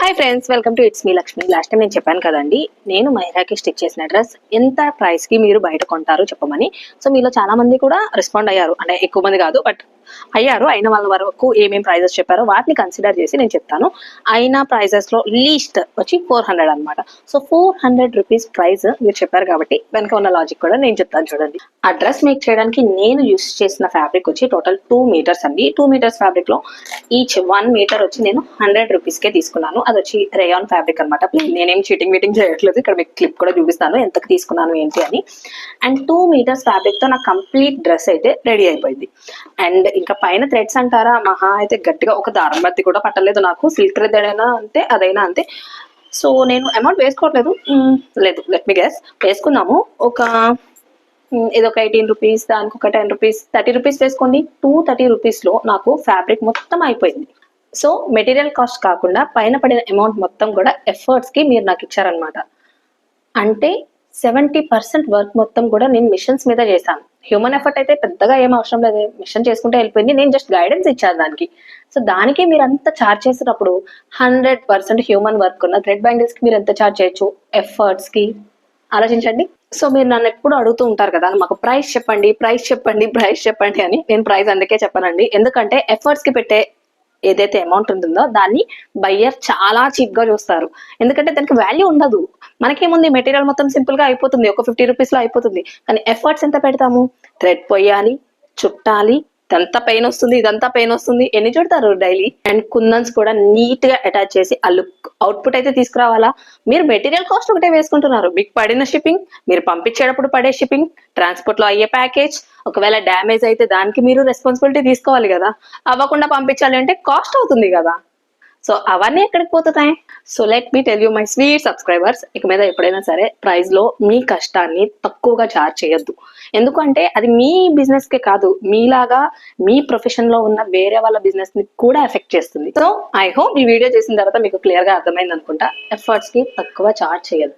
Hi friends, welcome to it's me Lakshmi. Last time నేను చెప్పాను కదండి, నేను మైరాకి స్టిచ్ చేసిన డ్రెస్ ఎంత ప్రైస్ కి మీరు బయట కొంటారు చెప్పమని. సో మీలో చాలా మంది కూడా రెస్పాండ్ అయ్యారు, అంటే ఎక్కువ మంది కాదు బట్ అయ్యారు. అయిన వాళ్ళ వరకు ఏమేమి ప్రైజెస్ చెప్పారో వాటిని కన్సిడర్ చేసి నేను చెప్తాను. అయిన ప్రైజెస్ లో లీస్ట్ వచ్చి 400 అనమాట. సో 400 రూపీస్ ప్రైస్ మీరు చెప్పారు కాబట్టి వెనక ఉన్న లాజిక్ కూడా నేను చెప్తాను చూడండి. ఆ డ్రెస్ మేక్ చేయడానికి నేను యూస్ చేసిన ఫ్యాబ్రిక్ వచ్చి టోటల్ 2 మీటర్స్ అండి. 2 మీటర్స్ ఫ్యాబ్రిక్ లో ఈచ్ 1 మీటర్ వచ్చి నేను 100 రూపీస్ కే తీసుకున్నాను. అది వచ్చి రేయాన్ ఫ్యాబ్రిక్ అనమాట. నేనేం చీటింగ్ మీటింగ్ చేయట్లేదు, ఇక్కడ మీకు క్లిప్ కూడా చూపిస్తాను ఎంతకు తీసుకున్నాను ఏంటి అని. అండ్ 2 మీటర్స్ ఫ్యాబ్రిక్ తో నా కంప్లీట్ డ్రెస్ అయితే రెడీ అయిపోయింది. అండ్ ఇంకా పైన థ్రెడ్స్ అంటారా, మహా అయితే గట్టిగా ఒక దారం బత్తి కూడా పట్టలేదు నాకు. సిల్క్ థ్రెడ్ అయినా అంతే, అదైనా అంతే. సో నేను అమౌంట్ వేసుకోవట్లేదు, లేదు లెట్ మీ గెస్, వేసుకున్నాము ఒక ఇది ఒక 18 రూపీస్, దానికి ఒక 10 రూపీస్, 30 రూపీస్ వేసుకోండి. 230 రూపీస్ లో నాకు ఫ్యాబ్రిక్ మొత్తం అయిపోయింది. సో మెటీరియల్ కాస్ట్ కాకుండా పైన పడిన అమౌంట్ మొత్తం కూడా ఎఫర్ట్స్ కి మీరు నాకు ఇచ్చారనమాట. అంటే 70% వర్క్ మొత్తం కూడా నేను మిషన్స్ మీద చేశాను. హ్యూమన్ ఎఫర్ట్ అయితే పెద్దగా ఏం అవసరం లేదు, మిషన్ చేసుకుంటే వెళ్ళిపోయింది. నేను జస్ట్ గైడెన్స్ ఇచ్చాను దానికి. సో దానికి మీరు అంత ఛార్జ్ చేసేటప్పుడు 100% హ్యూమన్ వర్క్ ఉన్న థ్రెడ్ బ్యాంగిల్స్ కి మీరు ఎంత ఛార్జ్ చేయొచ్చు ఎఫర్ట్స్ కి ఆలోచించండి. సో మీరు నన్ను ఎప్పుడు అడుగుతూ ఉంటారు కదా, మాకు ప్రైస్ చెప్పండి ప్రైస్ చెప్పండి ప్రైస్ చెప్పండి అని. నేను ప్రైస్ అందుకే చెప్పానండి, ఎందుకంటే ఎఫర్ట్స్ కి పెట్టే ఏదైతే అమౌంట్ ఉంటుందో దాన్ని బయ్యర్ చాలా చీప్ గా చూస్తారు. ఎందుకంటే దానికి వాల్యూ ఉండదు. మనకేముంది, మెటీరియల్ మొత్తం సింపుల్ గా అయిపోతుంది, ఒక 50 రూపీస్ లో అయిపోతుంది. కానీ ఎఫర్ట్స్ ఎంత పెడతాము, థ్రెడ్ పొయ్యాలి, చుట్టాలి, ఇదంతా పెయిన్ వస్తుంది, ఇదంతా పెయిన్ వస్తుంది, ఎన్ని చుడతారు డైలీ. అండ్ కుందన్స్ కూడా నీట్ గా అటాచ్ చేసి ఆ లుక్ అవుట్పుట్ అయితే తీసుకురావాలా. మీరు మెటీరియల్ కాస్ట్ ఒకటే వేసుకుంటున్నారు, మీకు పడిన షిప్పింగ్, మీరు పంపించేటప్పుడు పడే షిప్పింగ్, ట్రాన్స్పోర్ట్ లో అయ్యే ప్యాకేజ్, ఒకవేళ డ్యామేజ్ అయితే దానికి మీరు రెస్పాన్సిబిలిటీ తీసుకోవాలి కదా. అవ్వకుండా పంపించాలి అంటే కాస్ట్ అవుతుంది కదా. సో అవన్నీ ఎక్కడికి పోతున్నాయి. So let me tell you my sweet subscribers, ఇక మీద ఎప్పుడైనా సరే ప్రైస్ లో మీ కష్టాన్ని తక్కువగా చార్జ్ చేయొద్దు. ఎందుకంటే అది మీ బిజినెస్ కే కాదు, మీలాగా మీ ప్రొఫెషన్ లో ఉన్న వేరే వాళ్ళ బిజినెస్ ని కూడా ఎఫెక్ట్ చేస్తుంది. సో ఐ హోప్ ఈ వీడియో చేసిన తర్వాత మీకు క్లియర్ గా అర్థమైంది అనుకుంటా. ఎఫర్ట్స్ కి తక్కువ చార్జ్ చేయొద్దు.